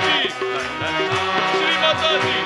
जी, श्री माता जी।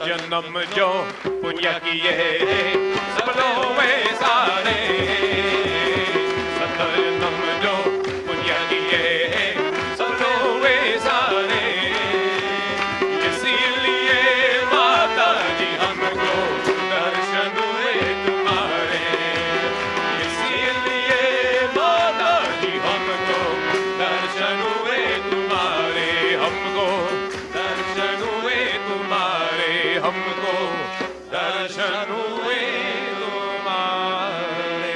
जन्म जो पुण्य किए सबलों में सारे, सत जन्म जो पुण्य किए सबलों में सारे, इसीलिए माता जी हमको दर्शन हुए तुम्हारे, इसीलिए माता जी हमको दर्शन हुए तुम्हारे, हमको दर्शन हुए तुम्हारे, हमको दर्शन हुए तुम्हारे।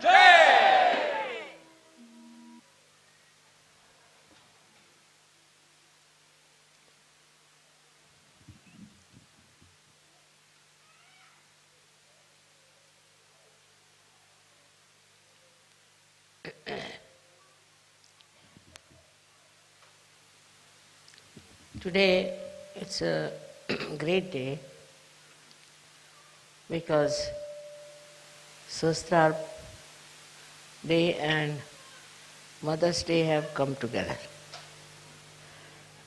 जय। Today it's a great day because Sahasrara day and Mother's Day have come together.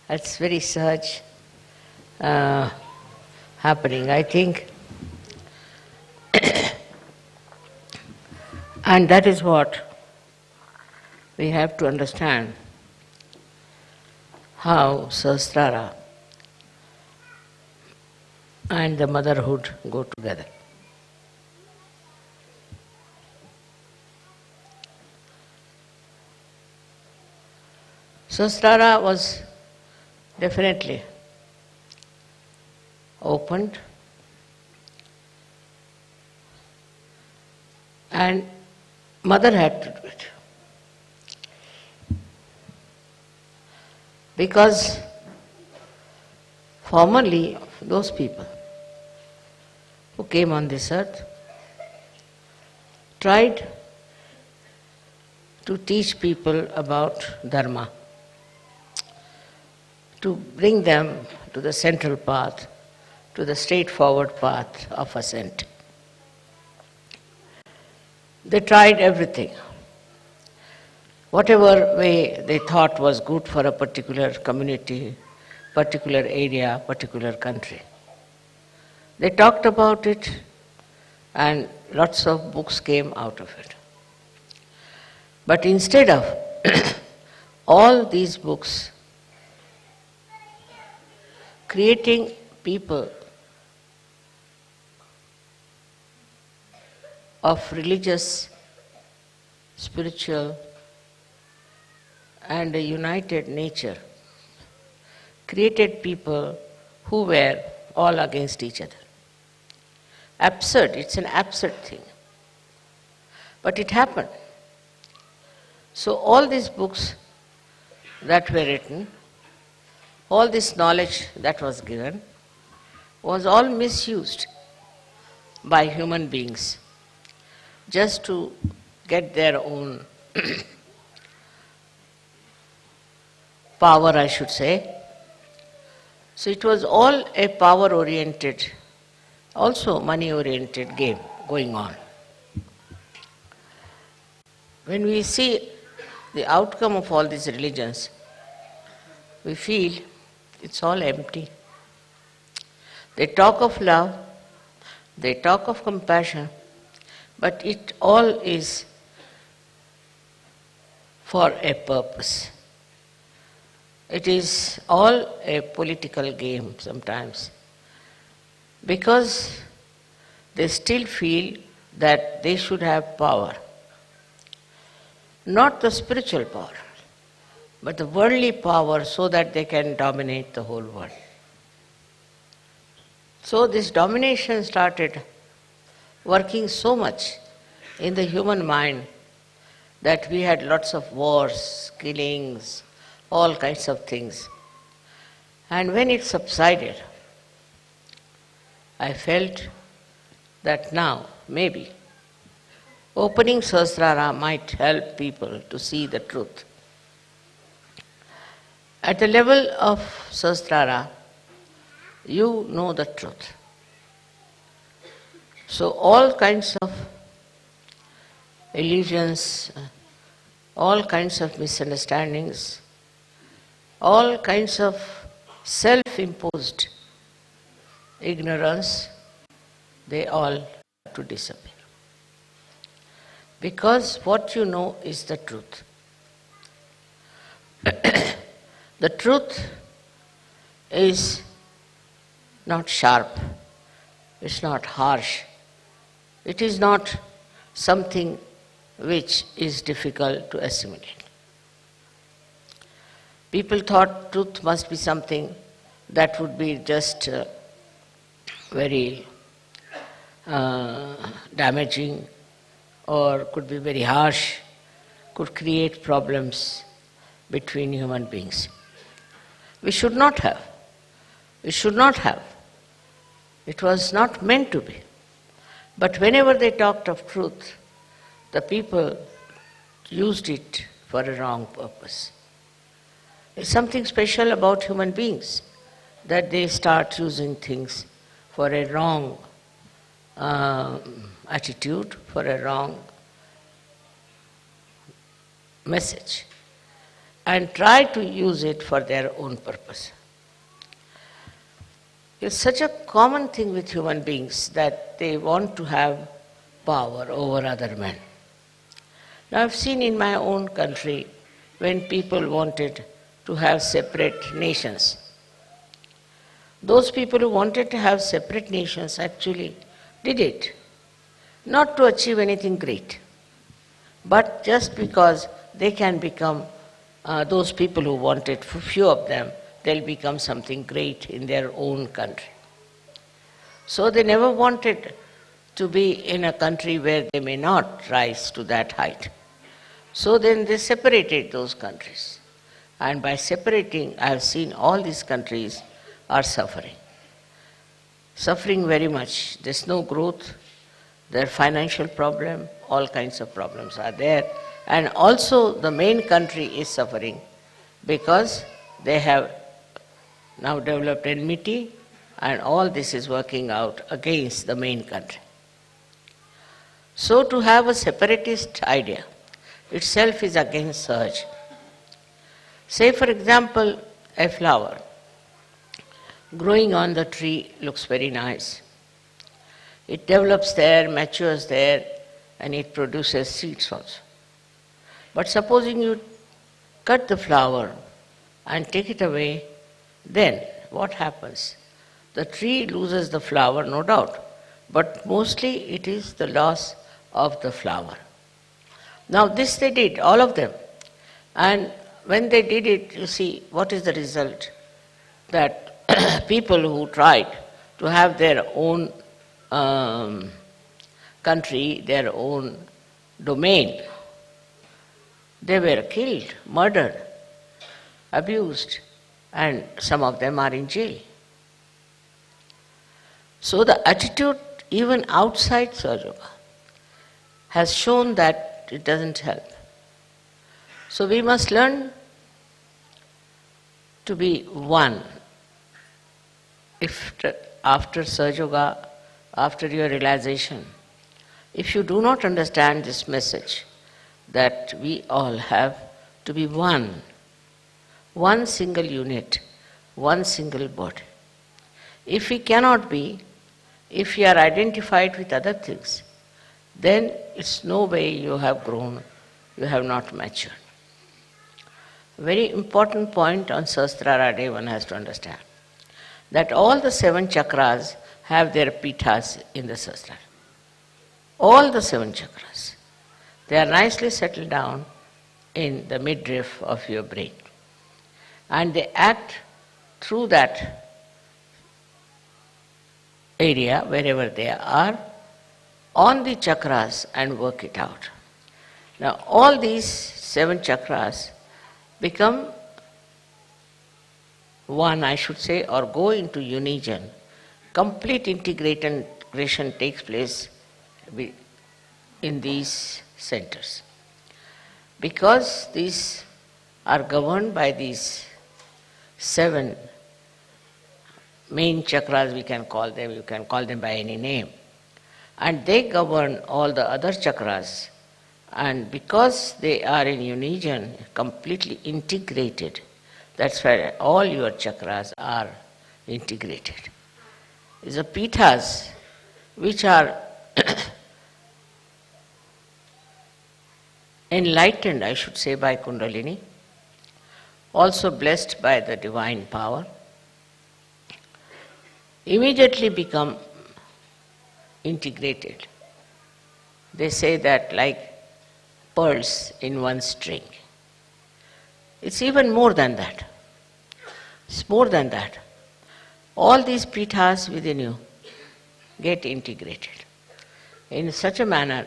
It's very such happening, I think. And that is what we have to understand, how Sahasrara and the motherhood go together. Sahasrara was definitely opened, and mother had to do it. Because formerly those people who came on this earth tried to teach people about Dharma, to bring them to the central path, to the straightforward path of ascent. They tried everything. Whatever way they thought was good for a particular community, particular area, particular country. They talked about it, and lots of books came out of it. But instead of all these books creating people of religious, spiritual, and a united nature, created people who were all against each other. Absurd, it's an absurd thing. But it happened. So all these books that were written, all this knowledge that was given, was all misused by human beings just to get their own power, I should say. So it was all a power-oriented, also money-oriented game going on. When we see the outcome of all these religions, we feel it's all empty. They talk of love, they talk of compassion, but it all is for a purpose. It is all a political game sometimes, because they still feel that they should have power. Not the spiritual power, but the worldly power, so that they can dominate the whole world. So this domination started working so much in the human mind that we had lots of wars, killings, all kinds of things. And when it subsided, I felt that now, maybe, opening Sahasrara might help people to see the truth. At the level of Sahasrara, you know the truth. So all kinds of illusions, all kinds of misunderstandings, all kinds of self-imposed ignorance, they all have to disappear. Because what you know is the truth. The truth is not sharp, it's not harsh, it is not something which is difficult to assimilate. People thought truth must be something that would be just very damaging, or could be very harsh, could create problems between human beings. We should not have. We should not have. It was not meant to be. But whenever they talked of truth, the people used it for a wrong purpose. There's something special about human beings, that they start using things for a wrong attitude, for a wrong message. and try to use it for their own purpose. It's such a common thing with human beings that they want to have power over other men. Now I've seen in my own country when people wanted to have separate nations. Those people who wanted to have separate nations actually did it, not to achieve anything great, but just because they can become, those people who wanted, for few of them, they'll become something great in their own country. So they never wanted to be in a country where they may not rise to that height. So then they separated those countries. And by separating, I have seen all these countries are suffering. Suffering very much. There's no growth, their financial problem, all kinds of problems are there. And also the main country is suffering because they have now developed enmity, and all this is working out against the main country. So to have a separatist idea itself is against Sahaj. Say for example, a flower growing on the tree looks very nice. It develops there, matures there, and it produces seeds also. But supposing you cut the flower and take it away, then what happens? The tree loses the flower, no doubt, but mostly it is the loss of the flower. Now this they did, all of them. And when they did it, you see, what is the result? That people who tried to have their own country, their own domain, they were killed, murdered, abused, and some of them are in jail. So the attitude even outside Sahaja Yoga has shown that it doesn't help. So we must learn to be one. If after Sahaja Yoga, after your realization, if you do not understand this message that we all have to be one single unit, one single body. If we cannot be, if we are identified with other things, then it's no way you have grown, you have not matured. A very important point on Sahasrara Day one has to understand, that all the 7 chakras have their pithas in the Sahasrara. All the 7 chakras. They are nicely settled down in the midriff of your brain. And they act through that area, wherever they are, on the chakras and work it out. Now all these 7 chakras become one, I should say, or go into union. Complete integration takes place in these centers. Because these are governed by these 7 main chakras, we can call them, you can call them by any name. And they govern all the other chakras. And because they are in union, completely integrated, that's why all your chakras are integrated. It's the pithas which are enlightened, I should say, by Kundalini, also blessed by the divine power, immediately become integrated. They say that like pearls in one string. It's even more than that. It's more than that. All these pithas within you get integrated in such a manner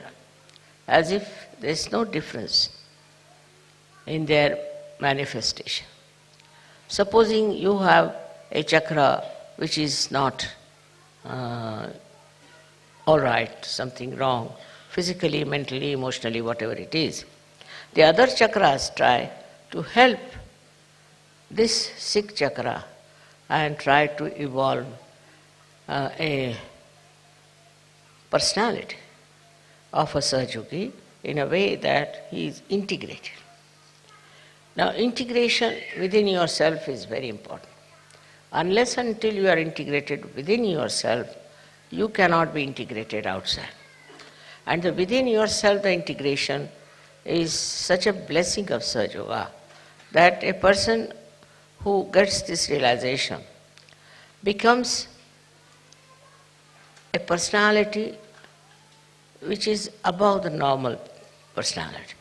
as if there's no difference in their manifestation. Supposing you have a chakra which is not all right, something wrong, physically, mentally, emotionally, whatever it is, the other chakras try to help this sick chakra and try to evolve a personality of a Sahaja Yogi in a way that he is integrated. Now, integration within yourself is very important. Unless until you are integrated within yourself, you cannot be integrated outside. And within yourself, the integration is such a blessing of Sahaja Yoga that a person who gets this realization becomes a personality which is above the normal personality.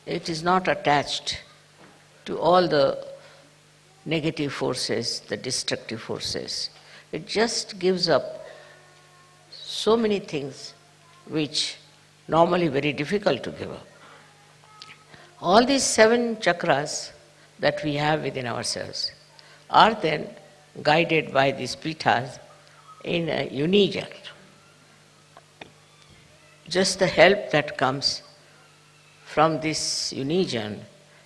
It is not attached to all the negative forces, the destructive forces. It just gives up so many things which normally very difficult to give up. All these 7 chakras that we have within ourselves are then guided by these pithas in a union. Just the help that comes from this union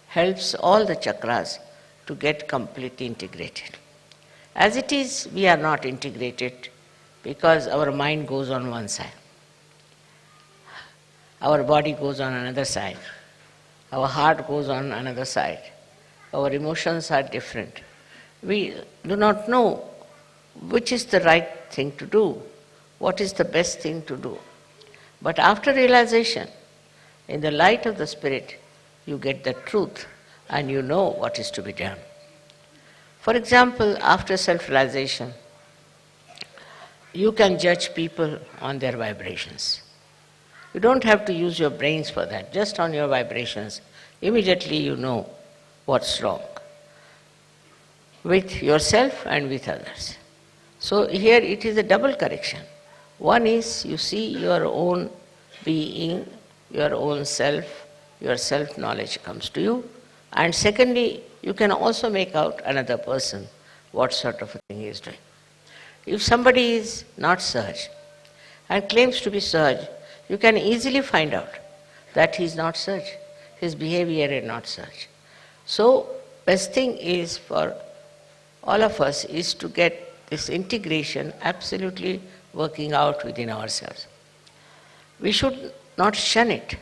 helps all the chakras to get completely integrated. As it is, we are not integrated because our mind goes on one side. Our body goes on another side. Our heart goes on another side. Our emotions are different. We do not know which is the right thing to do, what is the best thing to do. But after realization, in the light of the Spirit, you get the truth and you know what is to be done. For example, after self-realization, you can judge people on their vibrations. You don't have to use your brains for that. Just on your vibrations, immediately you know what's wrong with yourself and with others. So here it is a double correction. One is you see your own being, your own self, your self-knowledge comes to you. And secondly, you can also make out another person, what sort of a thing he is doing. If somebody is not Sahaj and claims to be Sahaj, you can easily find out that he is not Sahaj. His behavior is not Sahaj. So, best thing is for all of us is to get this integration absolutely working out within ourselves. We should not shun it,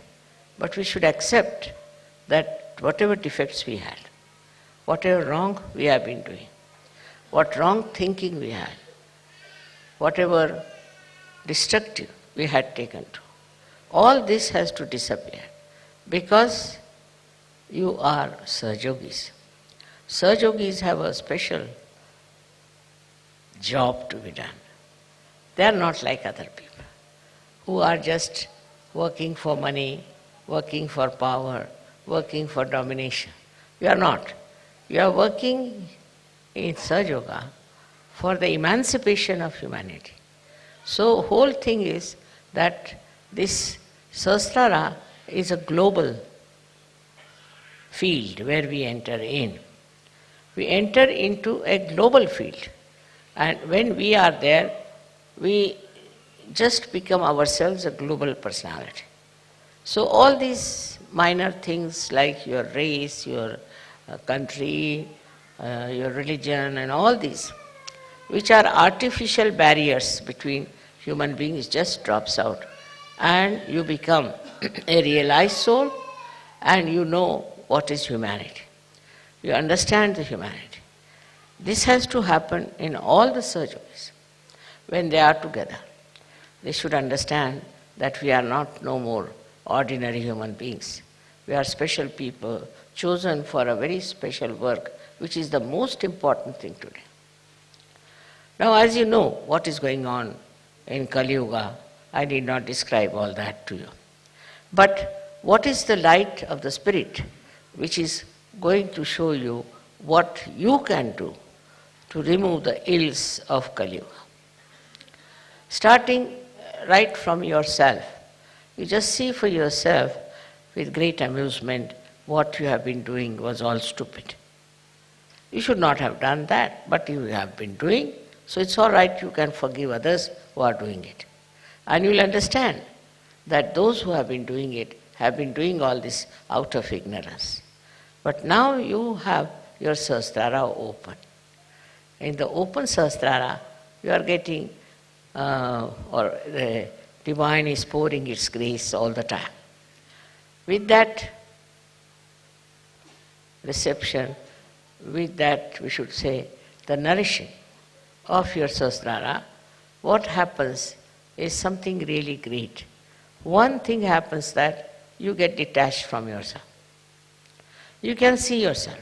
but we should accept that whatever defects we had, whatever wrong we have been doing, what wrong thinking we had, whatever destructive we had taken to, all this has to disappear because you are Sahajogis. Sahajogis have a special job to be done. They are not like other people who are just working for money, working for power, working for domination. You are not. You are working in Sahaja Yoga for the emancipation of humanity. So whole thing is that this Sahasrara is a global field where we enter in. We enter into a global field. And when we are there, we just become ourselves a global personality. So all these minor things like your race, your country, your religion and all these, which are artificial barriers between human beings, just drops out. And you become a realized soul and you know what is humanity. You understand the humanity. This has to happen in all the Sahajogis. When they are together, they should understand that we are not no more ordinary human beings. We are special people chosen for a very special work, which is the most important thing today. Now, as you know what is going on in Kali Yuga, I need not describe all that to you. But what is the light of the Spirit which is going to show you what you can do to remove the ills of Kali Yuga? Starting right from yourself, you just see for yourself with great amusement what you have been doing was all stupid. You should not have done that, but you have been doing, so it's all right, you can forgive others who are doing it. And you will understand that those who have been doing it have been doing all this out of ignorance. But now you have your Sahasrara open. In the open Sahasrara, you are getting, or the divine is pouring its grace all the time. With that reception, with that we should say the nourishing of your Sahasrara, what happens is something really great. One thing happens that you get detached from yourself. You can see yourself.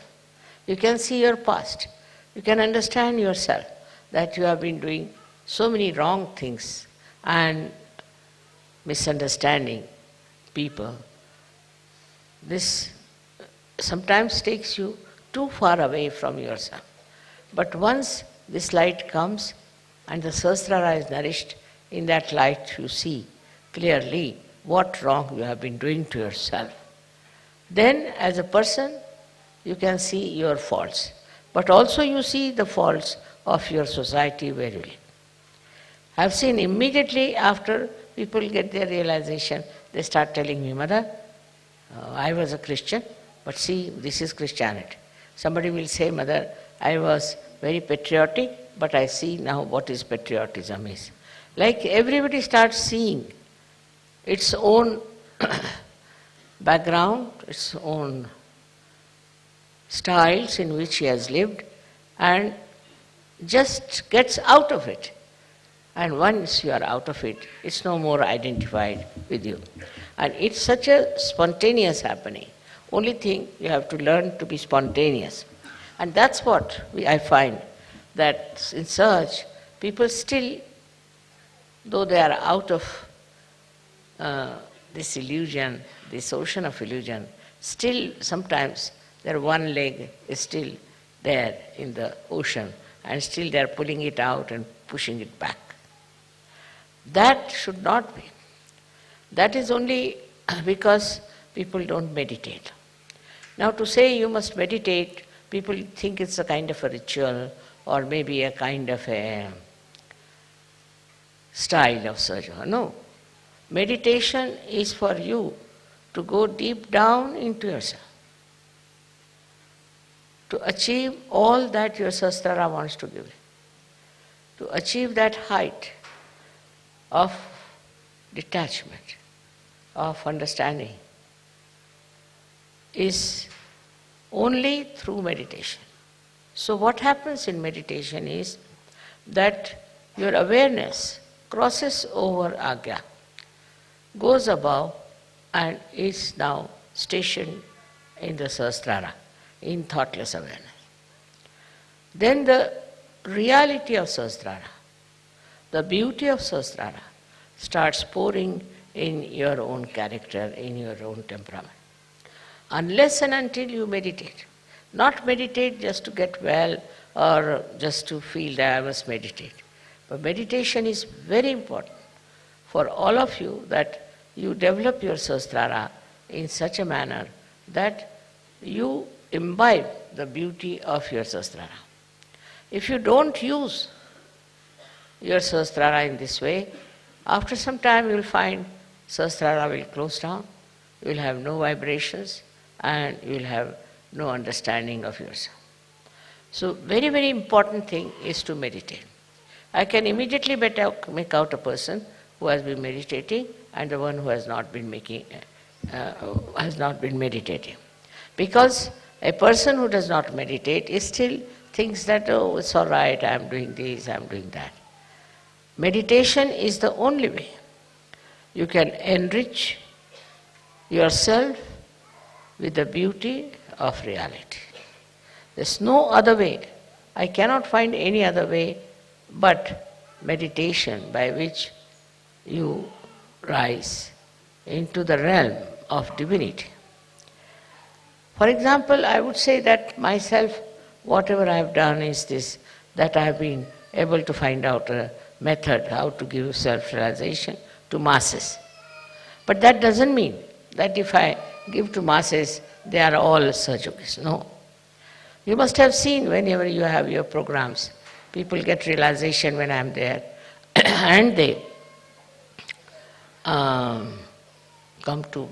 You can see your past. You can understand yourself that you have been doing so many wrong things and misunderstanding people. This sometimes takes you too far away from yourself. But once this light comes and the Sahasrara is nourished, in that light you see clearly what wrong you have been doing to yourself. Then as a person you can see your faults, but also you see the faults of your society very well. I have seen immediately after people get their realization, they start telling me, Mother, I was a Christian, but see, this is Christianity. Somebody will say, Mother, I was very patriotic, but I see now what is patriotism is. Like everybody starts seeing its own background, its own styles in which he has lived, and just gets out of it. And once you are out of it, it's no more identified with you. And it's such a spontaneous happening. Only thing, you have to learn to be spontaneous. And that's what I find, that in search, people still, though they are out of this illusion, this ocean of illusion, still sometimes their one leg is still there in the ocean, and still they are pulling it out and pushing it back. That should not be. That is only because people don't meditate. Now to say you must meditate, people think it's a kind of a ritual or maybe a kind of a style of sadhana. No. Meditation is for you to go deep down into yourself, to achieve all that your Sahasrara wants to give you, to achieve that height of detachment, of understanding, is only through meditation. So what happens in meditation is that your awareness crosses over Agya, goes above and is now stationed in the Sahasrara, in thoughtless awareness. Then the reality of Sahasrara, the beauty of Sahasrara starts pouring in your own character, in your own temperament. Unless and until you meditate. Not meditate just to get well or just to feel that I must meditate. But meditation is very important for all of you, that you develop your Sahasrara in such a manner that you imbibe the beauty of your Sahasrara. If you don't use your Sahasrara in this way, after some time you will find Sahasrara will close down, you will have no vibrations, and you will have no understanding of yourself. So very, very important thing is to meditate. I can immediately make out a person who has been meditating and the one who has not been meditating. Because a person who does not meditate is still thinks that, oh, it's all right, I am doing this, I am doing that. Meditation is the only way you can enrich yourself with the beauty of reality. There's no other way. I cannot find any other way but meditation, by which you rise into the realm of divinity. For example, I would say that myself, whatever I have done is this, that I have been able to find out a method how to give self-realization to masses. But that doesn't mean that if I give to masses, they are all Sahajogis. No. You must have seen whenever you have your programs, people get realization when I am there and they come to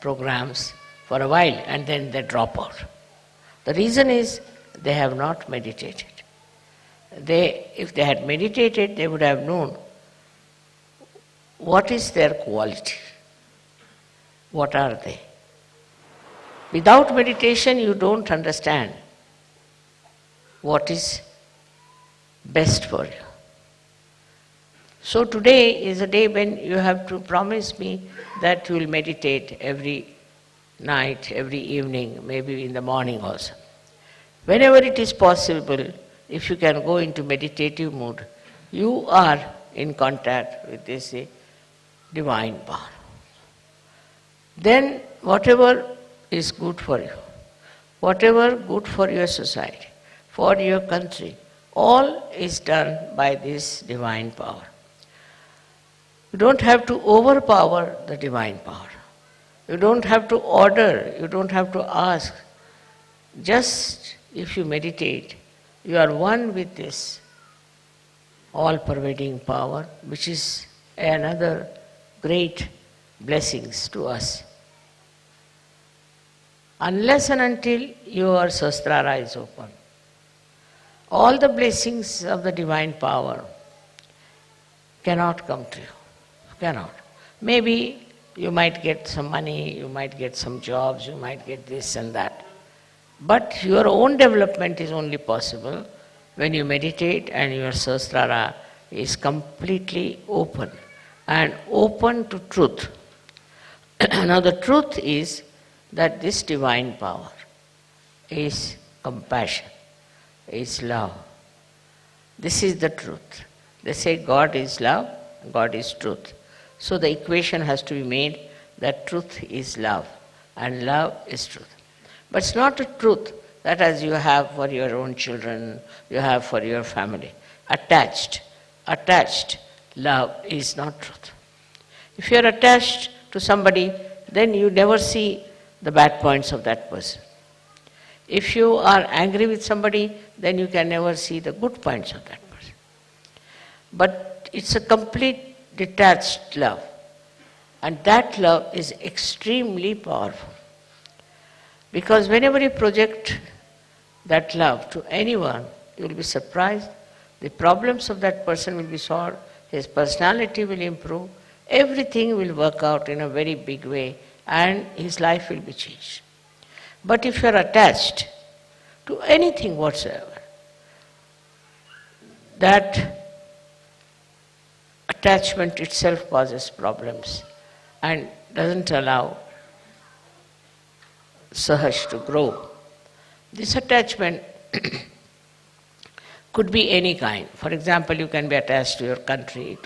programs for a while and then they drop out. The reason is they have not meditated. If they had meditated, they would have known what is their quality, what are they. Without meditation, you don't understand what is best for you. So today is a day when you have to promise me that you will meditate every night, every evening, maybe in the morning also. Whenever it is possible, if you can go into meditative mood, you are in contact with this divine power. Then whatever is good for you, whatever good for your society, for your country, all is done by this divine power. You don't have to overpower the divine power. You don't have to order, you don't have to ask. Just if you meditate, you are one with this all-pervading power, which is another great blessings to us. Unless and until your Sahasrara is open, all the blessings of the divine power cannot come to you. Cannot. Maybe you might get some money, you might get some jobs, you might get this and that. But your own development is only possible when you meditate and your Sahasrara is completely open and open to truth. Now the truth is that this divine power is compassion, is love. This is the truth. They say God is love, God is truth. So the equation has to be made that truth is love and love is truth. But it's not a truth that as you have for your own children, you have for your family. Attached love is not truth. If you are attached to somebody, then you never see the bad points of that person. If you are angry with somebody, then you can never see the good points of that person. But it's a complete detached love. And that love is extremely powerful. Because whenever you project that love to anyone, you will be surprised. The problems of that person will be solved, his personality will improve, everything will work out in a very big way, and his life will be changed. But if you are attached to anything whatsoever, that attachment itself causes problems and doesn't allow Sahaj to grow. This attachment could be any kind. For example, you can be attached to your country,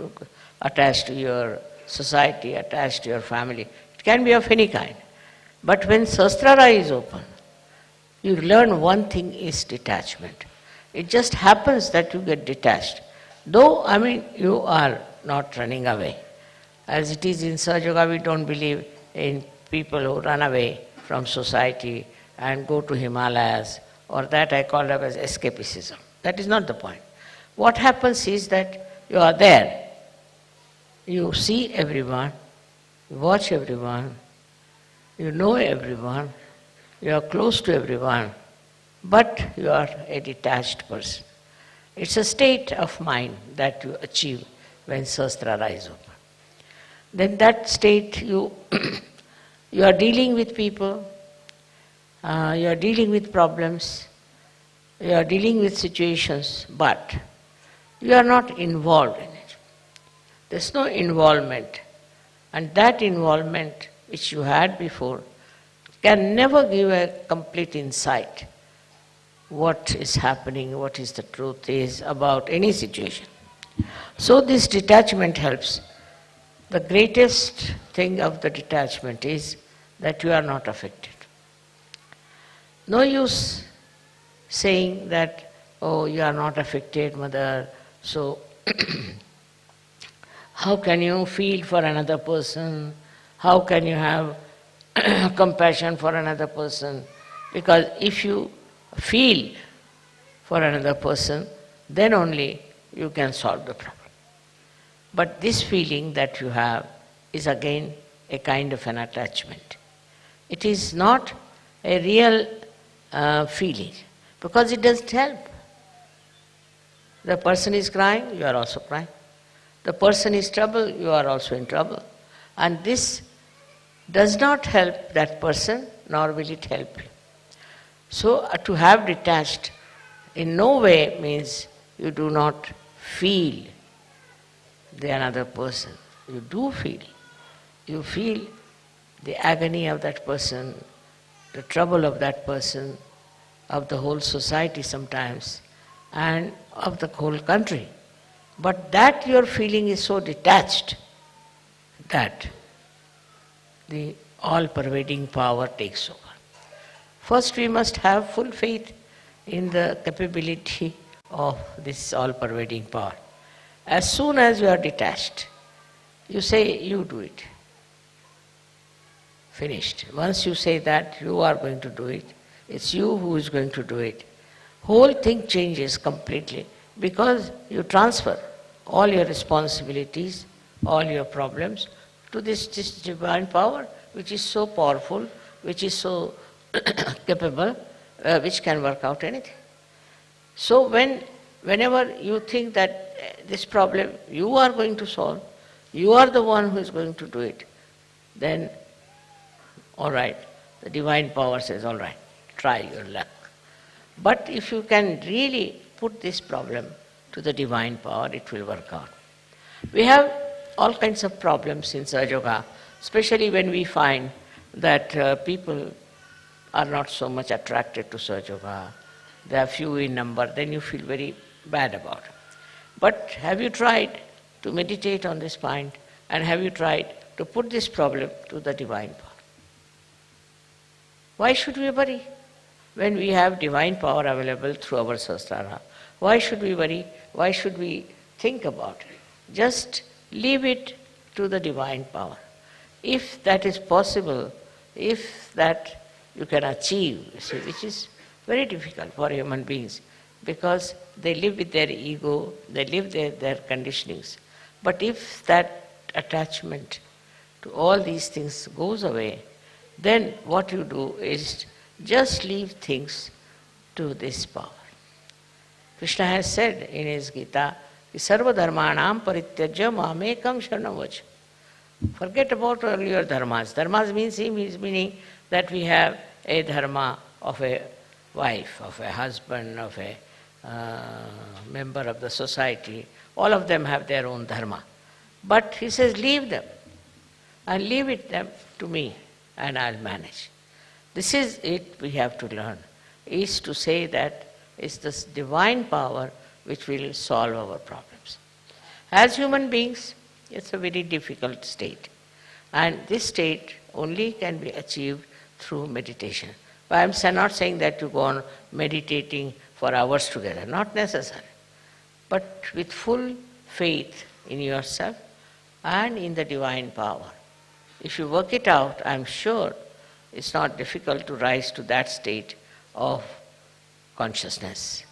attached to your society, attached to your family. It can be of any kind. But when Sahasrara is open, you learn one thing is detachment. It just happens that you get detached. Though, you are not running away. As it is in Sahaja Yoga, we don't believe in people who run away from society and go to Himalayas, or that I call it as escapism. That is not the point. What happens is that you are there. You see everyone, you watch everyone, you know everyone, you are close to everyone, but you are a detached person. It's a state of mind that you achieve when Sahasrara is open. Then that state you are dealing with people, you are dealing with problems, you are dealing with situations, but you are not involved in it. There's no involvement. And that involvement which you had before can never give a complete insight what is happening, what is the truth is about any situation. So this detachment helps. The greatest thing of the detachment is that you are not affected. No use saying that, oh, you are not affected, mother, so how can you feel for another person? How can you have compassion for another person? Because if you feel for another person, then only you can solve the problem. But this feeling that you have is again a kind of an attachment. It is not a real feeling, because it doesn't help. The person is crying, you are also crying. The person is trouble, you are also in trouble. And this does not help that person, nor will it help you. So to have detached in no way means you do not feel the another person. You do feel. You feel the agony of that person, the trouble of that person, of the whole society sometimes, and of the whole country. But that your feeling is so detached that the all-pervading power takes over. First, we must have full faith in the capability of this all-pervading power. As soon as you are detached, you say, you do it. Finished. Once you say that you are going to do it, it's you who is going to do it, whole thing changes completely because you transfer all your responsibilities, all your problems to this divine power which is so powerful, which is so capable, which can work out anything. So whenever you think that this problem you are going to solve, you are the one who is going to do it, then all right, the divine power says, all right, try your luck. But if you can really put this problem to the divine power, it will work out. We have all kinds of problems in Sahaja Yoga, especially when we find that people are not so much attracted to Sahaja Yoga. They are few in number, then you feel very bad about it. But have you tried to meditate on this point, and have you tried to put this problem to the divine power? Why should we worry when we have divine power available through our Sahasrara? Why should we worry? Why should we think about it? Just leave it to the divine power. If that is possible, if that you can achieve, see, which is very difficult for human beings because they live with their ego, they live their conditionings. But if that attachment to all these things goes away, then what you do is just leave things to this power. Krishna has said in his Gita, Sarva dharmanam parityajya mamekam sharanam vacha. Forget about all your dharmas. Dharmas means meaning that we have a dharma of a wife, of a husband, of a member of the society. All of them have their own dharma. But he says, leave them and leave it them to me and I'll manage. This is it we have to learn, is to say that it's this divine power which will solve our problems. As human beings, it's a very difficult state. And this state only can be achieved through meditation. But I'm not saying that you go on meditating for hours together, not necessary. But with full faith in yourself and in the divine power. If you work it out, I'm sure it's not difficult to rise to that state of consciousness.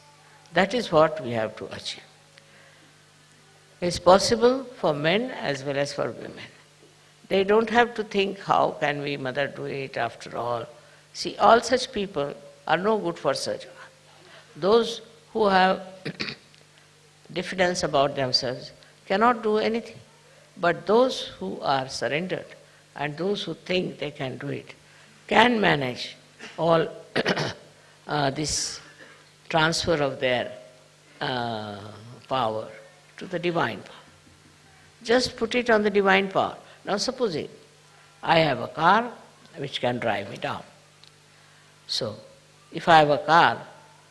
That is what we have to achieve. It's possible for men as well as for women. They don't have to think, how can we, mother, do it after all? See, all such people are no good for Sahaja Yoga. Those who have diffidence about themselves cannot do anything. But those who are surrendered and those who think they can do it can manage all this transfer of their power to the divine power. Just put it on the divine power. Now supposing I have a car which can drive me down. So if I have a car,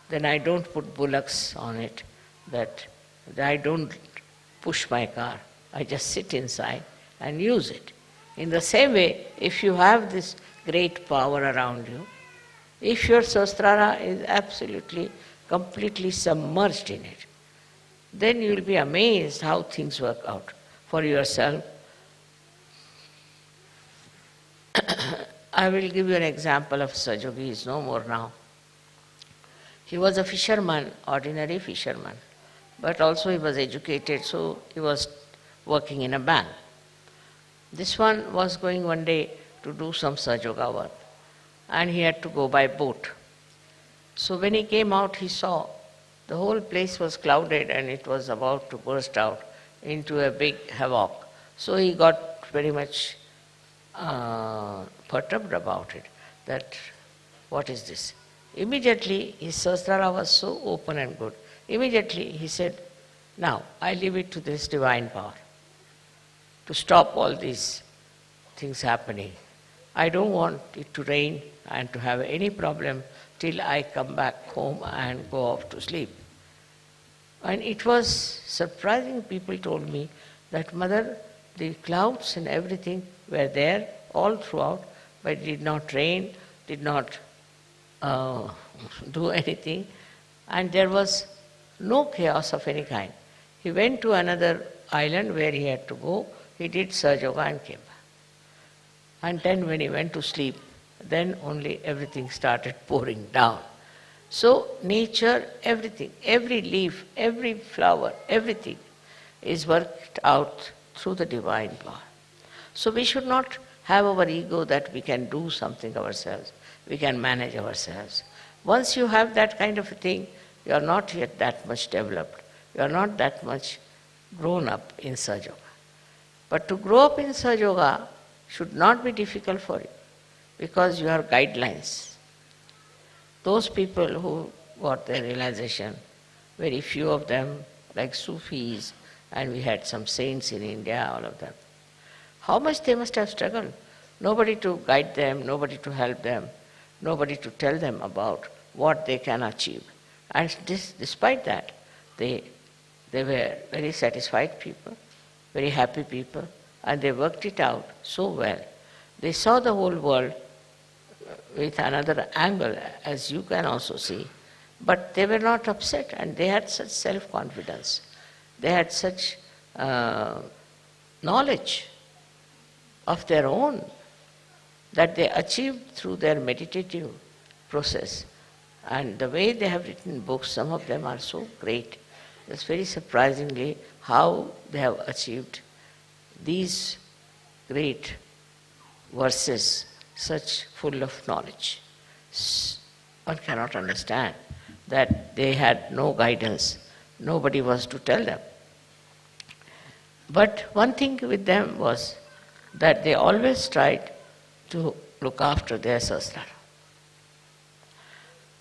then I don't put bullocks on it, that I don't push my car. I just sit inside and use it. In the same way, if you have this great power around you, if your Sahasrara is absolutely, completely submerged in it, then you will be amazed how things work out for yourself. I will give you an example of Sahaja Yogi. He is no more now. He was a fisherman, ordinary fisherman, but also he was educated, so he was working in a bank. This one was going one day to do some Sahaja Yoga work, and he had to go by boat. So when he came out, he saw the whole place was clouded and it was about to burst out into a big havoc. So he got very much perturbed about it, that what is this? Immediately his Sahasrara was so open and good. Immediately he said, now I leave it to this divine power to stop all these things happening. I don't want it to rain and to have any problem till I come back home and go off to sleep. And it was surprising, people told me that, Mother, the clouds and everything were there all throughout, but it did not rain, did not do anything, and there was no chaos of any kind. He went to another island where he had to go, he did Sahaja Yoga and came back. And then when he went to sleep, then only everything started pouring down. So nature, everything, every leaf, every flower, everything is worked out through the divine power. So we should not have our ego that we can do something ourselves, we can manage ourselves. Once you have that kind of a thing, you are not yet that much developed, you are not that much grown up in Sahaja Yoga. But to grow up in Sahaja Yoga should not be difficult for you, because you have guidelines. Those people who got their realization, very few of them, like Sufis, and we had some saints in India, all of them. How much they must have struggled. Nobody to guide them, nobody to help them, nobody to tell them about what they can achieve. And despite that, they were very satisfied people, very happy people, and they worked it out so well. They saw the whole world with another angle, as you can also see, but they were not upset, and they had such self-confidence. They had such knowledge of their own that they achieved through their meditative process. And the way they have written books, some of them are so great. It's very surprisingly how they have achieved these great verses, such full of knowledge. One cannot understand that they had no guidance, nobody was to tell them. But one thing with them was that they always tried to look after their Sahasrara.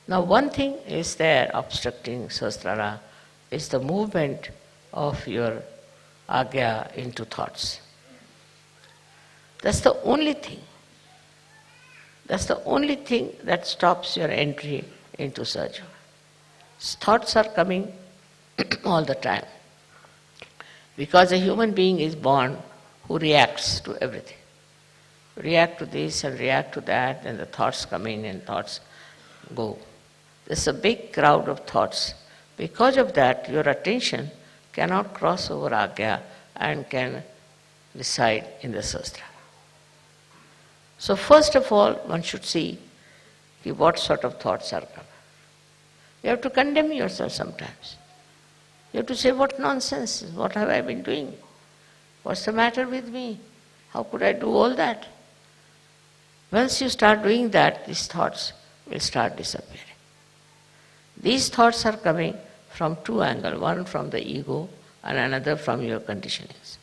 Now one thing is there obstructing Sahasrara is the movement of your Agya into thoughts. That's the only thing. That's the only thing that stops your entry into Sahaja Yoga. Thoughts are coming all the time. Because a human being is born who reacts to everything. React to this and react to that, and the thoughts come in and thoughts go. There's a big crowd of thoughts. Because of that, your attention cannot cross over Agya and can reside in the Sahasrara. So first of all, one should see what sort of thoughts are coming. You have to condemn yourself sometimes. You have to say, what nonsense, what have I been doing? What's the matter with me? How could I do all that? Once you start doing that, these thoughts will start disappearing. These thoughts are coming from two angles, one from the ego and another from your conditionings.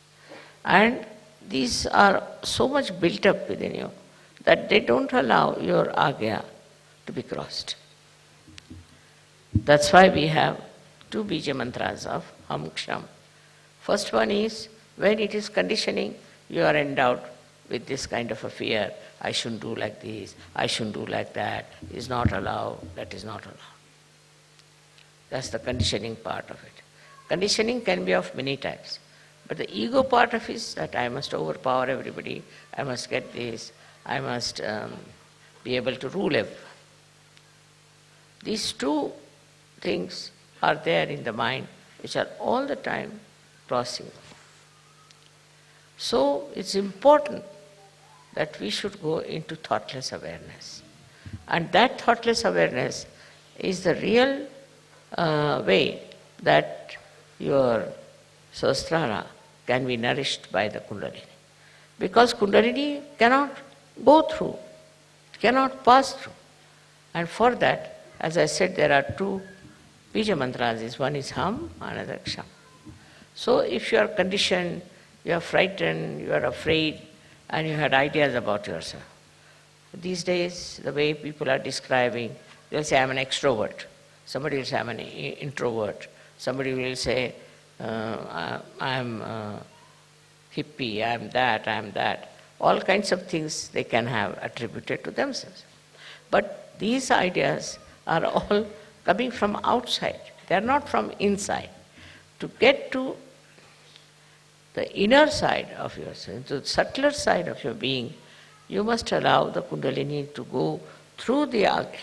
And these are so much built up within you that they don't allow your Agya to be crossed. That's why we have two Bija mantras of Ham Ksham. First one is, when it is conditioning, you are endowed with this kind of a fear. I shouldn't do like this, I shouldn't do like that, is not allowed, that is not allowed. That's the conditioning part of it. Conditioning can be of many types. But the ego part of it is that I must overpower everybody, I must get this, I must be able to rule everyone. These two things are there in the mind which are all the time crossing. So it's important that we should go into thoughtless awareness. And that thoughtless awareness is the real way that your Sahasrara can be nourished by the Kundalini. Because Kundalini cannot go through, it cannot pass through. And for that, as I said, there are two Bija mantras. One is Ham, another Ksham. So if you are conditioned, you are frightened, you are afraid, and you had ideas about yourself, These days, the way people are describing, they'll say, I'm an extrovert. Somebody will say, I'm an introvert. Somebody will say, I'm hippie, I'm that. All kinds of things they can have attributed to themselves. But these ideas are all coming from outside. They are not from inside. To get to the inner side of yourself, to the subtler side of your being, you must allow the Kundalini to go through the Agya.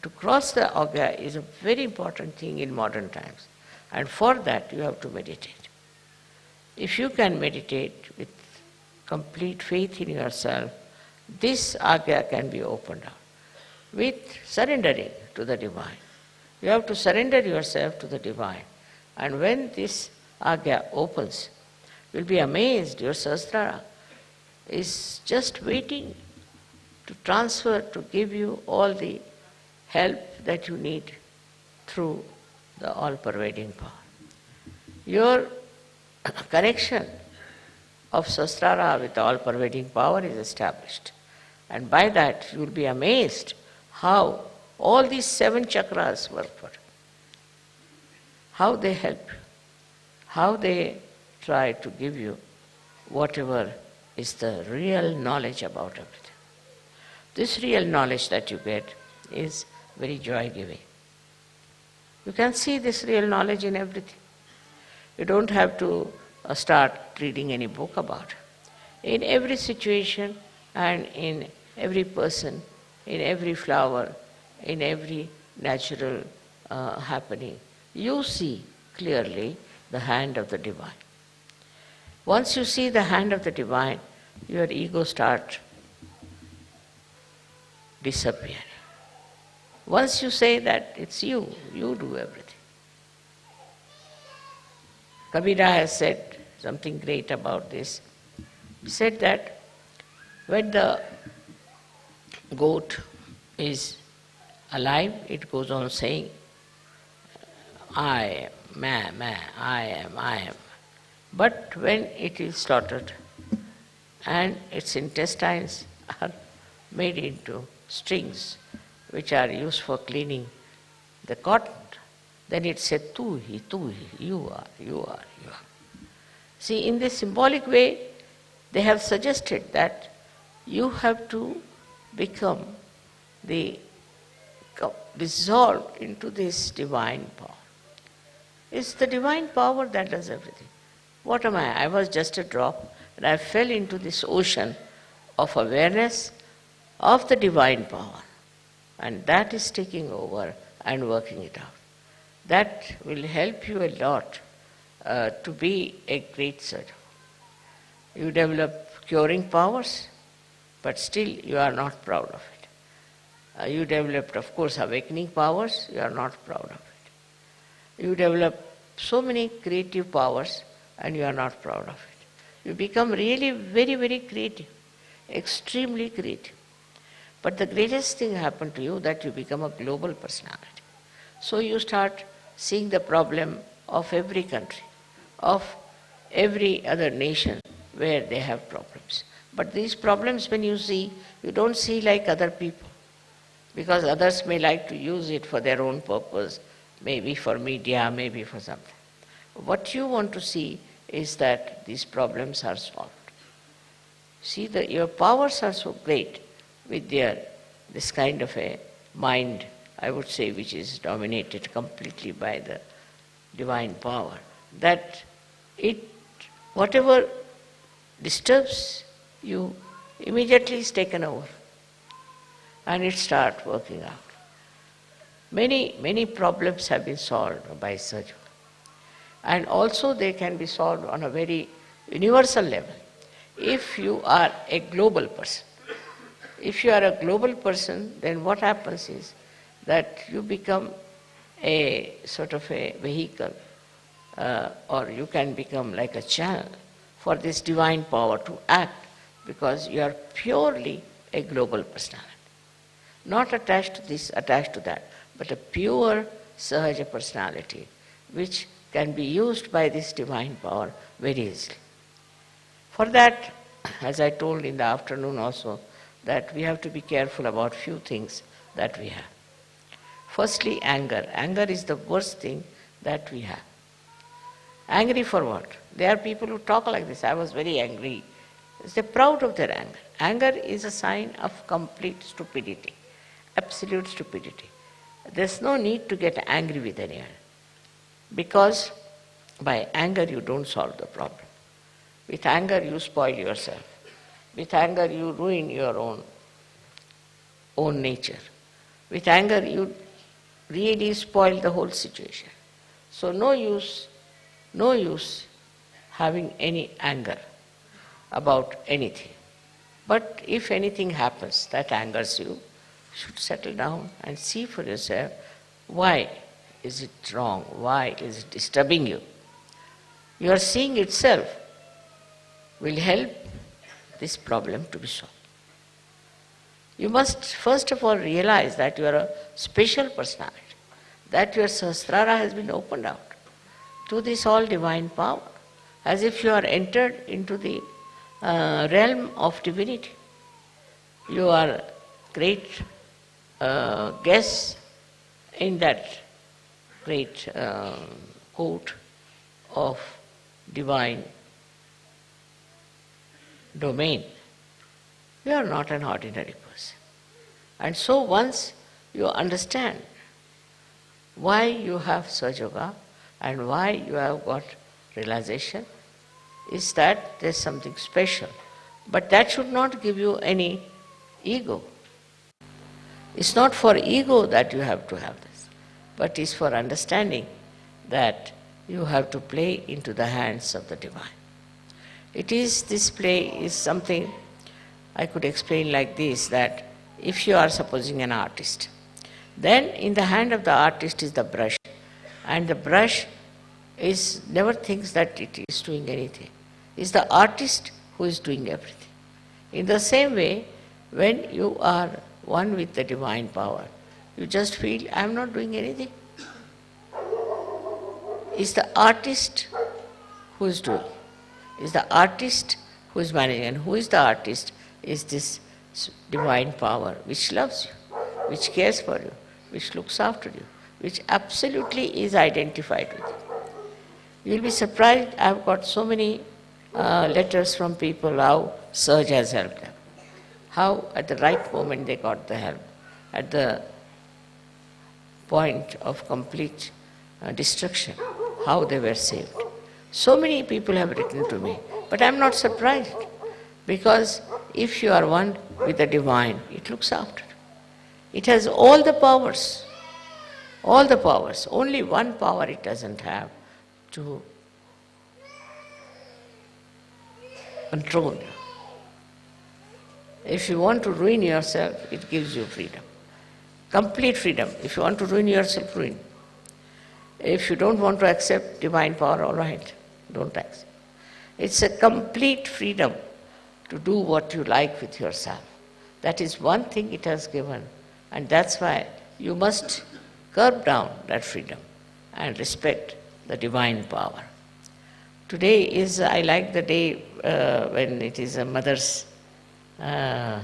To cross the Agya is a very important thing in modern times. And for that, you have to meditate. If you can meditate with complete faith in yourself, this Agya can be opened up with surrendering to the Divine. You have to surrender yourself to the Divine. And when this Agya opens, you'll be amazed. Your Sahasrara is just waiting to transfer, to give you all the help that you need through the all-pervading power. Your connection of Sahasrara with the all-pervading power is established. And by that, you will be amazed how all these 7 chakras work for you, how they help you, how they try to give you whatever is the real knowledge about everything. This real knowledge that you get is very joy-giving. You can see this real knowledge in everything. You don't have to start reading any book about it. In every situation and in every person, in every flower, in every natural happening, you see clearly the hand of the Divine. Once you see the hand of the Divine, your ego starts disappearing. Once you say that it's you do everything. Kabira has said something great about this. He said that when the goat is alive, it goes on saying, I am, I am. But when it is slaughtered and its intestines are made into strings which are used for cleaning the cotton, then it said, tu hi, you are. See, in this symbolic way, they have suggested that you have to become dissolved into this divine power. It's the divine power that does everything. What am I? I was just a drop, and I fell into this ocean of awareness of the divine power. And that is taking over and working it out. That will help you a lot to be a great surgeon. You develop curing powers, but still you are not proud of it. You developed, of course, awakening powers, you are not proud of it. You develop so many creative powers, and you are not proud of it. You become really very, very creative, extremely creative. But the greatest thing happened to you that you become a global personality. So you start seeing the problem of every country, of every other nation where they have problems. But these problems, when you see, you don't see like other people, because others may like to use it for their own purpose, maybe for media, maybe for something. What you want to see is that these problems are solved. See, your powers are so great with this kind of a mind, I would say, which is dominated completely by the divine power, that whatever disturbs you immediately is taken over and it starts working out. Many problems have been solved by surgery. And also they can be solved on a very universal level. If you are a global person, then what happens is that you become a sort of a vehicle, or you can become like a channel for this divine power to act, because you are purely a global personality. Not attached to this, attached to that, but a pure Sahaja personality, which can be used by this divine power very easily. For that, as I told in the afternoon also, that we have to be careful about few things that we have. Firstly, anger. Anger is the worst thing that we have. Angry for what? There are people who talk like this. I was very angry. They're proud of their anger. Anger is a sign of complete stupidity, absolute stupidity. There's no need to get angry with anyone, because by anger you don't solve the problem. With anger you spoil yourself. With anger you ruin your own nature. With anger you really spoil the whole situation. So no use having any anger about anything. But if anything happens that angers you, you should settle down and see for yourself, why is it wrong? Why is it disturbing you? Your seeing itself will help this problem to be solved. You must first of all realize that you are a special personality, that your Sahasrara has been opened out to this all divine power, as if you are entered into the realm of divinity. You are great guests in that great court of divine domain. You are not an ordinary person. And so once you understand why you have Sahaja and why you have got realization, is that there's something special. But that should not give you any ego. It's not for ego that you have to have this, but it's for understanding that you have to play into the hands of the divine. This play is something I could explain like this, that if you are supposing an artist, then in the hand of the artist is the brush, and the brush never thinks that it is doing anything. It's the artist who is doing everything. In the same way, when you are one with the divine power, you just feel, I am not doing anything. It's the artist who is doing. It's the artist who is managing. And who is the artist? Is this divine power which loves you, which cares for you, which looks after you, which absolutely is identified with you. You'll be surprised, I've got so many letters from people how Sahaja has helped them, how at the right moment they got the help, at the point of complete destruction, how they were saved. So many people have written to me, but I'm not surprised, because if you are one with the divine, it looks after. It has all the powers, all the powers. Only one power it doesn't have, to control you. If you want to ruin yourself, it gives you freedom. Complete freedom. If you want to ruin yourself, ruin. If you don't want to accept divine power, all right, don't accept. It's a complete freedom to do what you like with yourself. That is one thing it has given, and that's why you must curb down that freedom and respect the divine power. Today is, I like the day when it is a mother's, I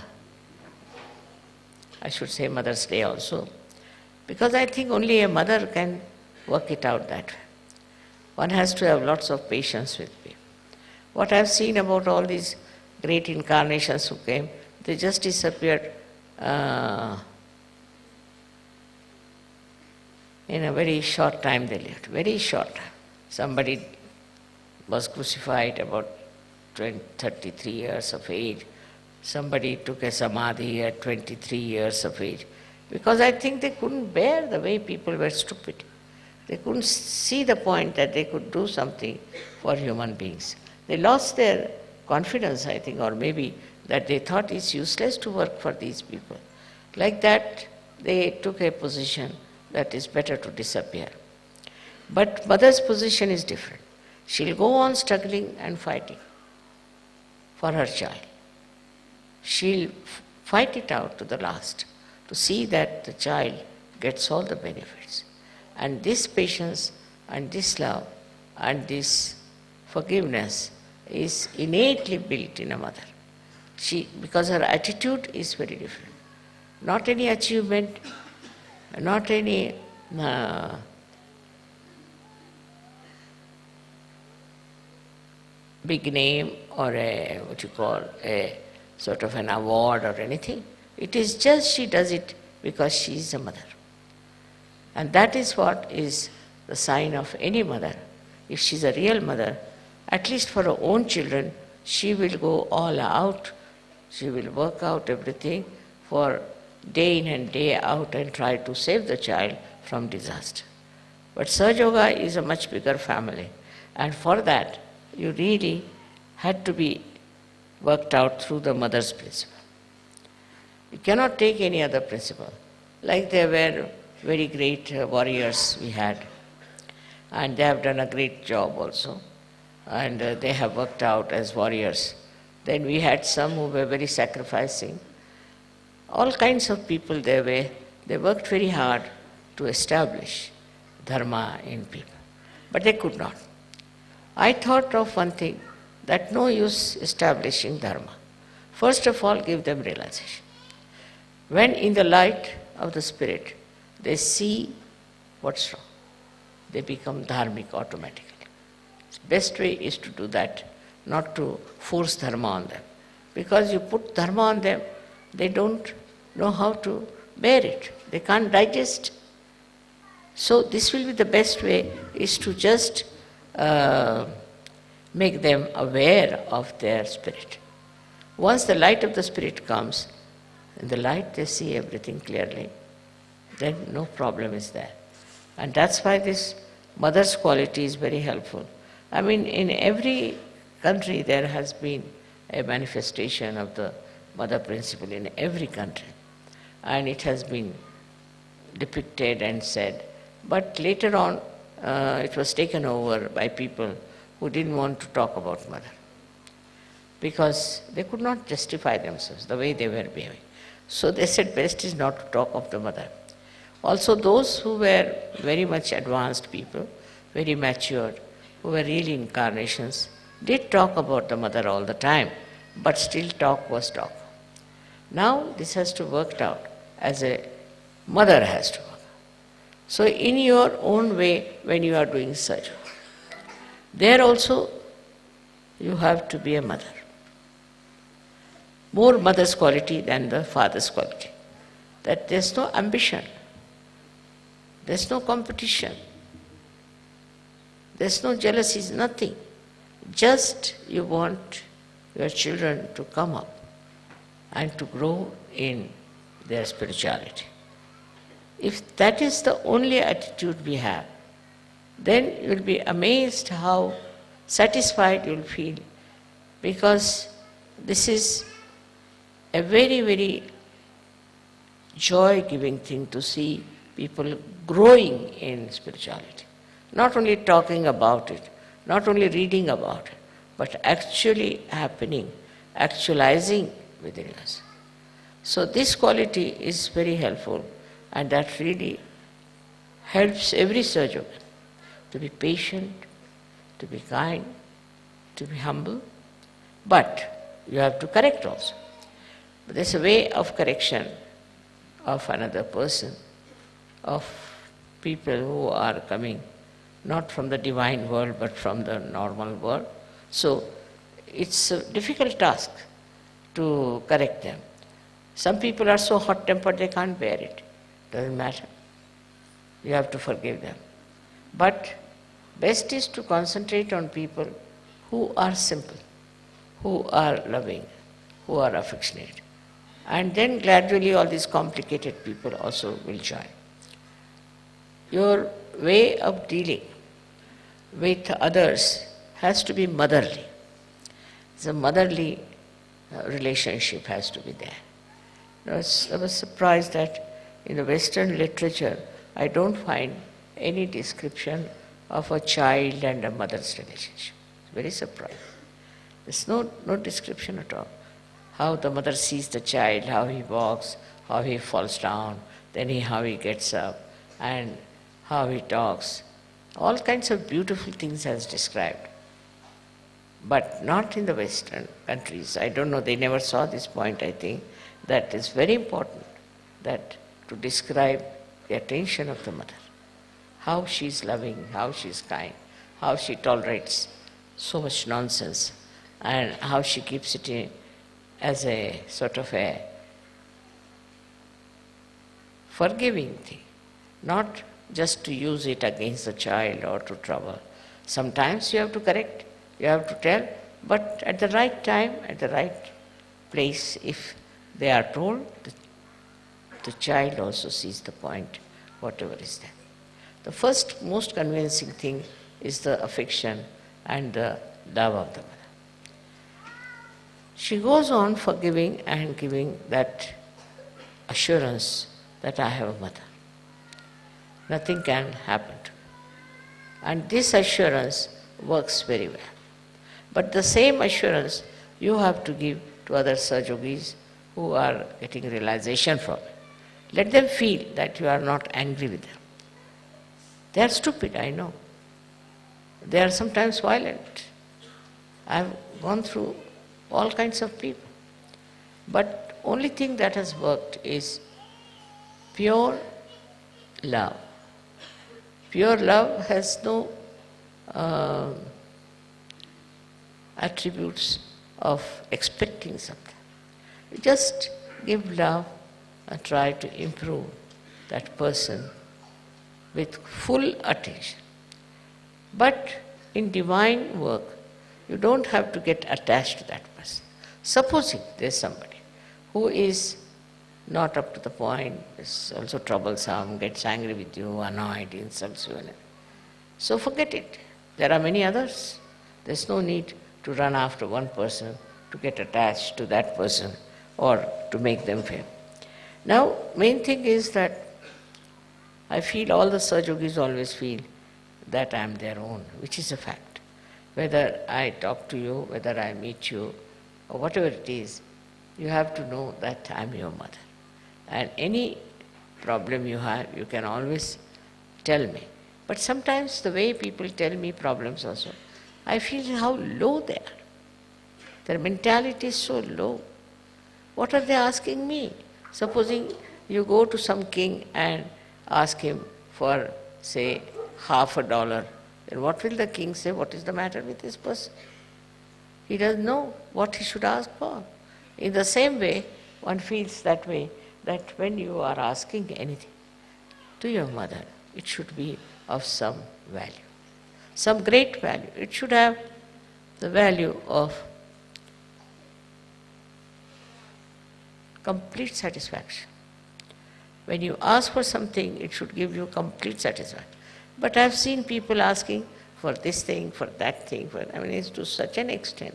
should say Mother's Day also, because I think only a mother can work it out that way. One has to have lots of patience with people. What I've seen about all these great incarnations who came, they just disappeared in a very short time they lived, very short time. Somebody was crucified about 33 years of age. Somebody took a samadhi at 23 years of age. Because I think they couldn't bear the way people were stupid. They couldn't see the point that they could do something for human beings. They lost their confidence, I think, or maybe that they thought it's useless to work for these people. Like that, they took a position that is better to disappear. But mother's position is different. She'll go on struggling and fighting for her child. She'll fight it out to the last to see that the child gets all the benefits. And this patience and this love and this forgiveness is innately built in a mother. because her attitude is very different. Not any achievement, not any big name or a sort of an award or anything. It is just she does it because she is a mother. And that is what is the sign of any mother. If she is a real mother, at least for her own children, she will go all out. She will work out everything for day in and day out and try to save the child from disaster. But Sahaja Yoga is a much bigger family, and for that you really had to be worked out through the mother's principle. You cannot take any other principle. Like there were very great warriors we had, and they have done a great job also, and they have worked out as warriors. Then we had some who were very sacrificing. All kinds of people there were. They worked very hard to establish dharma in people, but they could not. I thought of one thing, that no use establishing dharma. First of all, give them realization. When in the light of the spirit, they see what's wrong, they become dharmic automatically. The best way is to do that, not to force dharma on them. Because you put dharma on them, they don't know how to bear it. They can't digest. So this will be the best way, is to just make them aware of their spirit. Once the light of the spirit comes, in the light they see everything clearly, then no problem is there. And that's why this mother's quality is very helpful. I mean, in every country there has been a manifestation of the mother principle in every country. And it has been depicted and said. But later on, it was taken over by people who didn't want to talk about mother, because they could not justify themselves the way they were behaving. So they said best is not to talk of the mother. Also those who were very much advanced people, very matured, who were really incarnations, did talk about the mother all the time, but still talk was talk. Now this has to work out as a mother has to work. So in your own way, when you are doing surgery, there also you have to be a mother. More mother's quality than the father's quality. That there's no ambition, there's no competition, there's no jealousies, nothing. Just you want your children to come up and to grow in their spirituality. If that is the only attitude we have, then you'll be amazed how satisfied you'll feel, because this is a very, very joy-giving thing to see people growing in spirituality. Not only talking about it, not only reading about it, but actually happening, actualizing within us. So this quality is very helpful, and that really helps every surgeon to be patient, to be kind, to be humble, but you have to correct also. But there's a way of correction of another person, of people who are coming not from the divine world but from the normal world. So it's a difficult task to correct them. Some people are so hot-tempered they can't bear it. Doesn't matter. You have to forgive them. But best is to concentrate on people who are simple, who are loving, who are affectionate. And then gradually all these complicated people also will join. Your way of dealing with others has to be motherly. The motherly relationship has to be there. I was surprised that in the Western literature, I don't find any description of a child and a mother's relationship. Very surprised. There's no description at all. How the mother sees the child, how he walks, how he falls down, then how he gets up, and how he talks. All kinds of beautiful things as described. but not in the Western countries. I don't know, they never saw this point, I think, that it's very important that to describe the attention of the mother, how she's loving, how she's kind, how she tolerates so much nonsense, and how she keeps it in as a sort of a forgiving thing, not just to use it against the child or to trouble. Sometimes you have to correct, you have to tell, but at the right time, at the right place, if they are told, the child also sees the point, whatever is there. The first most convincing thing is the affection and the love of the mother. She goes on forgiving and giving that assurance that I have a mother. Nothing can happen to me. And this assurance works very well. But the same assurance you have to give to other Sahajogis who are getting realization from it. Let them feel that you are not angry with them. They are stupid, I know. They are sometimes violent. I've gone through all kinds of people. But only thing that has worked is pure love. Pure love has no attributes of expecting something. You just give love and try to improve that person with full attention. But in divine work, you don't have to get attached to that person. Supposing there's somebody who is not up to the point, is also troublesome, gets angry with you, annoyed, insults you. So forget it. There are many others. There's no need to run after one person, to get attached to that person, or to make them feel. Now, main thing is that I feel all the Sahajogis always feel that I am their own, which is a fact. Whether I talk to you, whether I meet you, or whatever it is, you have to know that I am your mother. And any problem you have, you can always tell me. But sometimes the way people tell me problems also, I feel how low they are. Their mentality is so low. What are they asking me? Supposing you go to some king and ask him for, say, $50, then what will the king say? What is the matter with this person? He doesn't know what he should ask for. In the same way, one feels that way, that when you are asking anything to your mother, it should be of some value, some great value. It should have the value of complete satisfaction. When you ask for something, it should give you complete satisfaction. But I've seen people asking for this thing, for that thing, it's to such an extent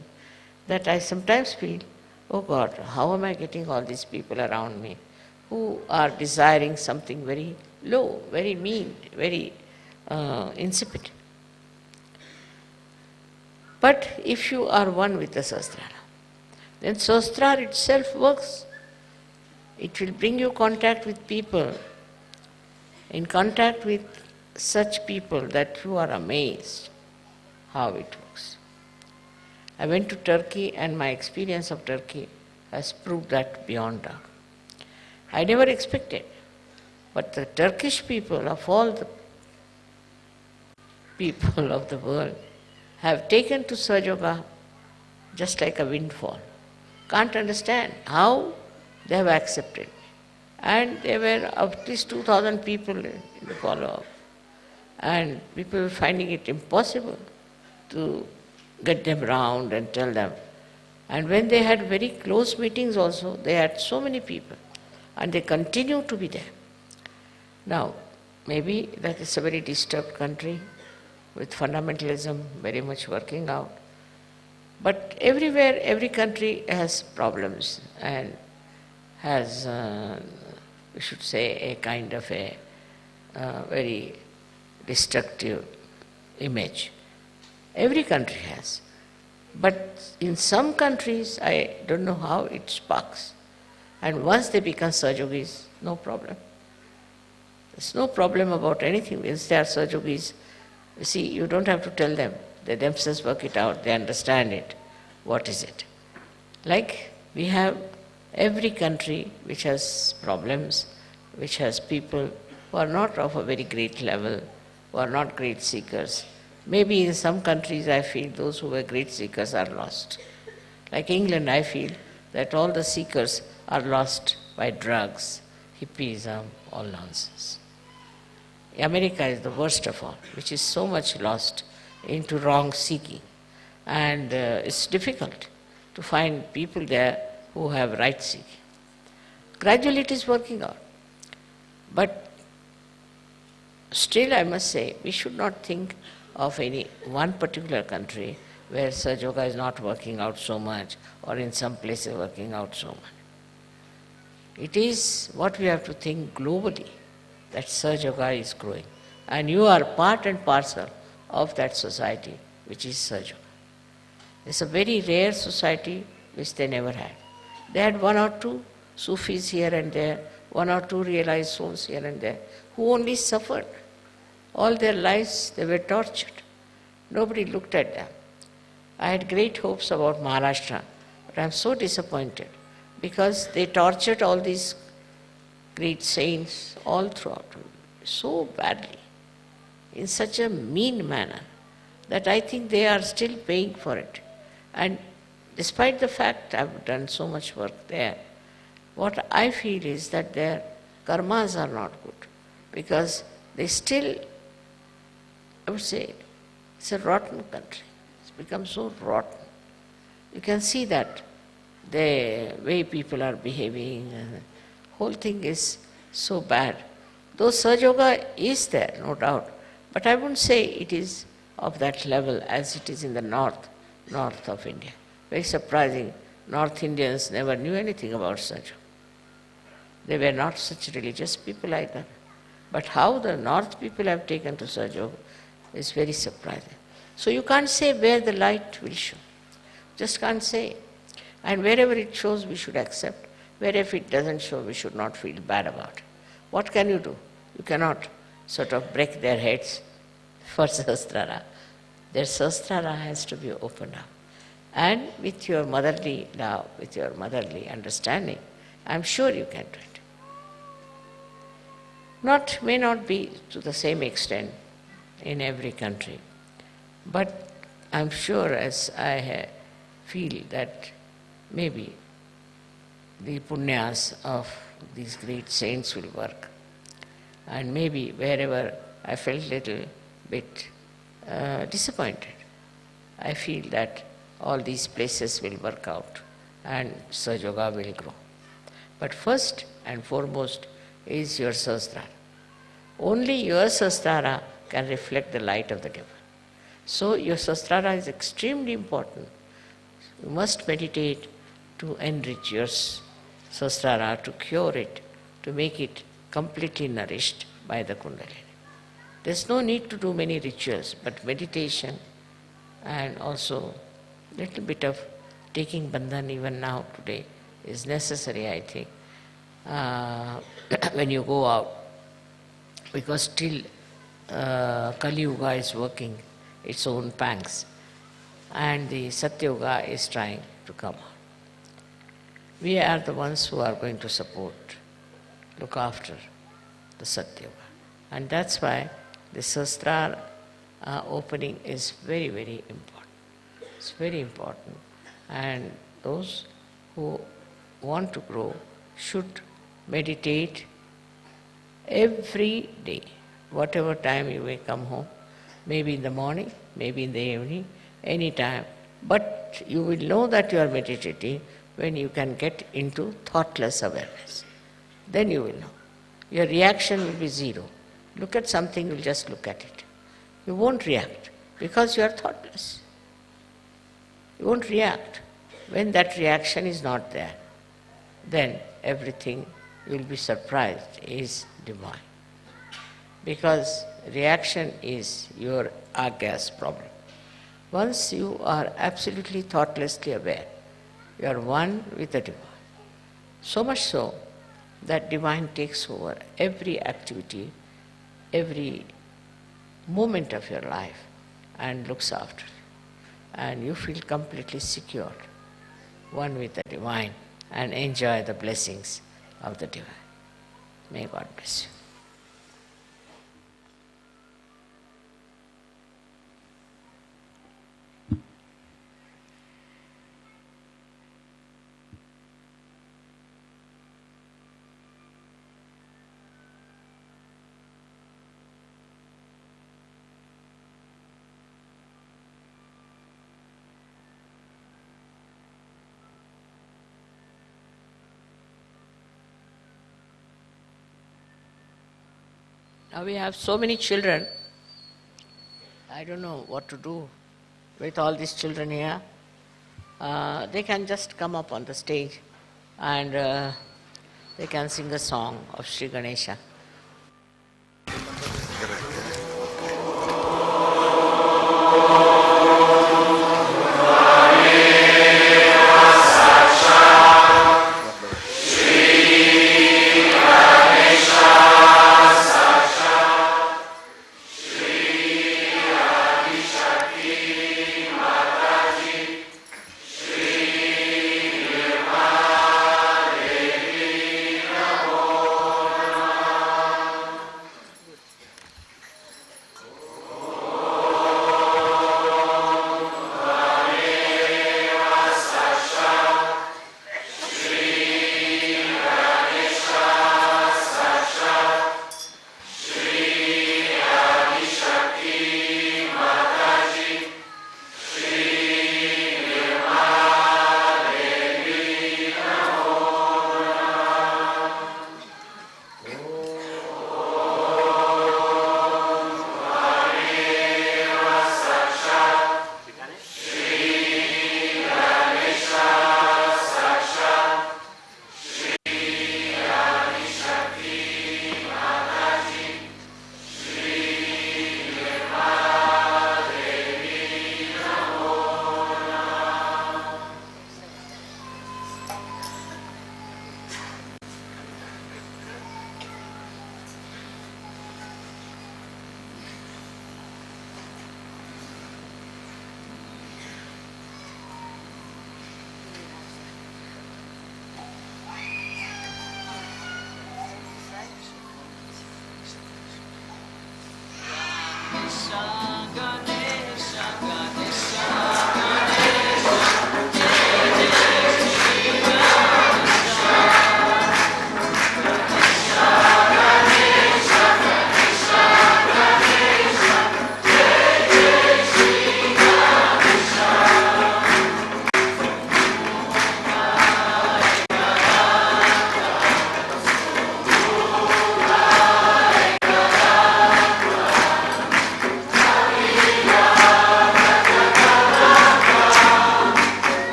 that I sometimes feel, oh God, how am I getting all these people around me who are desiring something very low, very mean, very insipid. But if you are one with the Sahasrara, then Sahasrara itself works. It will bring you contact with people, in contact with such people that you are amazed how it works. I went to Turkey and my experience of Turkey has proved that beyond doubt. I never expected, but the Turkish people, of all the people of the world, have taken to Sahaja just like a windfall. Can't understand how they have accepted. And there were at least 2,000 people in the follow-up. And people were finding it impossible to get them round and tell them. And when they had very close meetings also, they had so many people. And they continue to be there. Now, maybe that is a very disturbed country with fundamentalism very much working out. But everywhere, every country has problems and has, we should say, a kind of a very destructive image. Every country has. But in some countries, I don't know how it sparks. And once they become Sahajogis, no problem. There's no problem about anything. Once they are Sahajogis, you see, you don't have to tell them. They themselves work it out, they understand it. What is it? Like we have every country which has problems, which has people who are not of a very great level, who are not great seekers. Maybe in some countries I feel those who were great seekers are lost. Like England, I feel that all the seekers are lost by drugs, hippiesm, all nonsense. America is the worst of all, which is so much lost into wrong seeking. And it's difficult to find people there who have right seeking. Gradually it is working out. But still I must say, we should not think of any one particular country where Sahaja Yoga is not working out so much, or in some places working out so much. It is what we have to think globally, that Sahaja Yoga is growing. And you are part and parcel of that society, which is Sahaja Yoga. It's a very rare society which they never had. They had one or two Sufis here and there, one or two realized souls here and there, who only suffered. All their lives they were tortured. Nobody looked at them. I had great hopes about Maharashtra, but I am so disappointed because they tortured all these great saints all throughout, so badly, in such a mean manner, that I think they are still paying for it. And despite the fact I have done so much work there, what I feel is that their karmas are not good, because they still, I would say, it's a rotten country. It's become so rotten. You can see that the way people are behaving, the whole thing is so bad. Though Sahaja Yoga is there, no doubt, but I wouldn't say it is of that level as it is in the north of India. Very surprising, North Indians never knew anything about Sahaja Yoga. They were not such religious people either. But how the north people have taken to Sahaja Yoga is very surprising. So you can't say where the light will show. Just can't say. And wherever it shows, we should accept. Wherever it doesn't show, we should not feel bad about it. What can you do? You cannot sort of break their heads for Sahasrara. Their Sahasrara has to be opened up. And with your motherly love, with your motherly understanding, I'm sure you can do it. May not be to the same extent in every country, but I'm sure, as I feel, that maybe the punyas of these great saints will work. And maybe wherever I felt a little bit disappointed, I feel that all these places will work out and Sahaja Yoga will grow. But first and foremost is your Sahasrara. Only your Sahasrara can reflect the light of the Divine. So your Sahasrara is extremely important. You must meditate to enrich your Sahasrara, to cure it, to make it completely nourished by the Kundalini. There's no need to do many rituals, but meditation and also little bit of taking bandhan even now today is necessary, I think, when you go out, because still Kali Yuga is working its own pangs and the Satya Yuga is trying to come out. We are the ones who are going to support, look after the Satya Yuga. And that's why the Sahasrara opening is very, very important. It's very important. And those who want to grow should meditate every day, whatever time you may come home, maybe in the morning, maybe in the evening, any time. But you will know that you are meditating when you can get into thoughtless awareness. Then you will know. Your reaction will be zero. Look at something, you'll just look at it. You won't react because you are thoughtless. You won't react. When that reaction is not there, then everything, you will be surprised, is divine. Because reaction is your agyas problem. Once you are absolutely thoughtlessly aware, you are one with the divine. So much so that divine takes over every activity, every moment of your life and looks after you. and you feel completely secure, one with the divine, and enjoy the blessings of the divine. May God bless you. Now we have so many children. I don't know what to do with all these children here. They can just come up on the stage and they can sing a song of Sri Ganesha.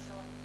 Short.